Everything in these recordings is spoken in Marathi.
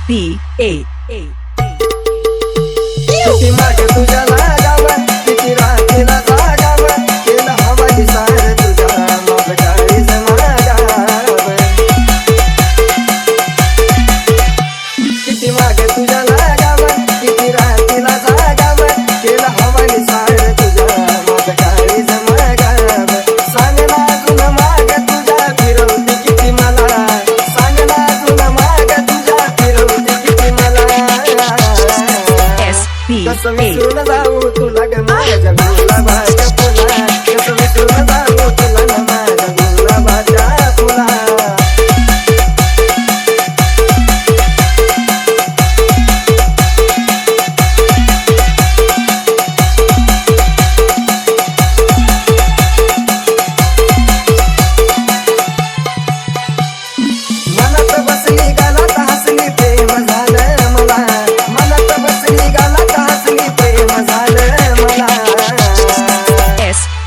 SPA. किती मागे तुझ्या लागावं, किती राखेला जागावं, केलं हवा दिसार तुझ्या माझं काळीज मागावं. किती मागे तुझ्या लागावं, किती राखेला जागावं, केलं हवा दिसार तुझ्या माझं काळीज मागावं. सांग ना तुला माग तुझ्या फिरवते किती मला, सांग ना तुला माग तुझ्या फिरवते किती मला. कसं विसरून जाऊ तुला ग माझ्या गुलाबाच्या फुला, कसं विसरून जाऊ तुला ग माझ्या गुलाबाच्या फुला. मनात बसली गालात हसली प्रेम झालं मला, मनात बसली गालात हसली प्रेम झालं मला.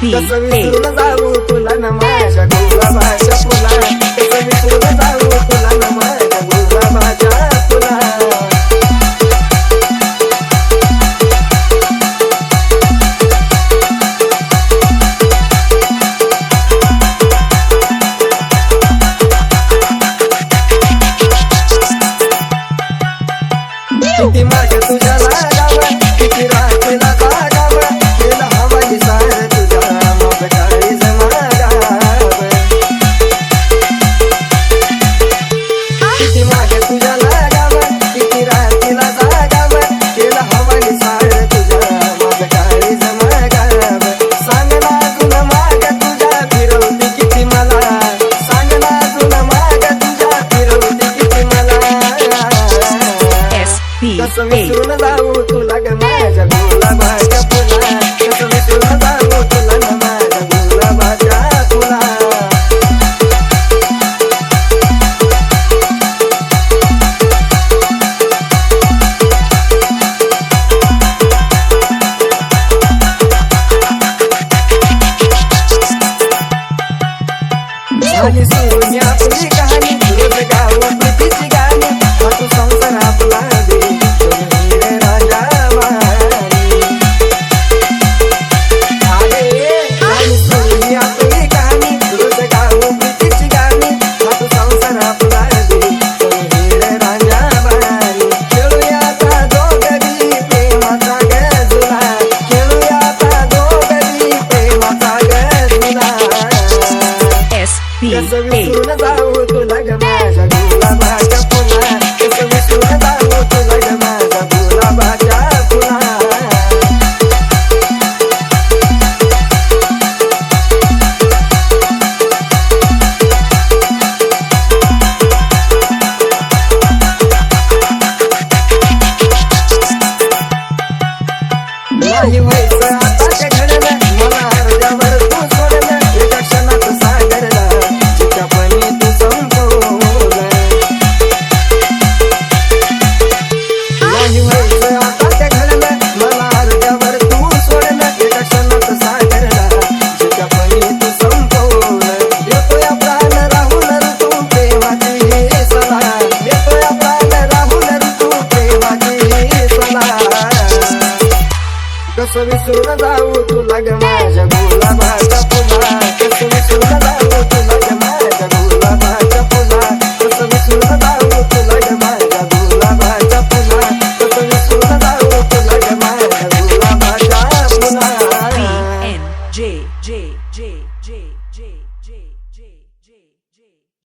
कसं विसरून जाऊ तुला न माझ्या गुलाबाच्या फुला, कसं विसरून जाऊ तुला न माझ्या गुलाबाच्या फुला. किती मागे तुझ्या लागावं, किती राखेला जागावं, केलं हवा दिसार तुझ्या माझं काळीज मागावं. किती मागे तुझ्या लागावं, किती राखेला जागावं, केलं हवा दिसार तुझ्या माझं काळीज मागावं. सांग ना तुला माग तुझ्या फिरवते किती मला, सांग ना तुला माग तुझ्या फिरवते किती मला. कसं विसरून जाऊ तुला ग माझ्या गुलाबाच्या फुला, कसं विसरून जाऊ तुला ग माझ्या गुलाबाच्या फुला. झाली सुरू आपली कहाणी, रोज गाव प्रीतीची गाणी, तू संसार आपला दे सोनेरी राजा वाणी. झाली सुरू आपली कहाणी, रोज गाव प्रीतीची गाणी, तू संसार आपला दे सोनेरी राजा वाणी. खेळूया आता दोघी प्रेमाचा गजुला, खेळूया आता दोघी प्रेमाचा गजुला. कसं विसरून जाऊ तुला ग माझ्या गुलाबाच्या फुला, कसं विसरून जाऊ तुला ग माझ्या गुलाबाच्या फुला. नाही व्हायचं आता ते घडलं, मला हृदयावर तू सोडलं, एका क्षणात सागरला चिकापणी तू संपवलं. नाही व्हायचं आता ते घडलं, मला हृदयावर तू सोडलं, एका क्षणात सागरला चिकापणी तू संपवलं. येतोय प्राण राहुल ऋतू प्रेमाची सला, येतोय प्राण राहुल ऋतू प्रेमाची सला. कसं विसरून जाऊ तुला ग माझ्या गुलाबाच्या फुला, कसं विसरून जाऊ तुला ग माझ्या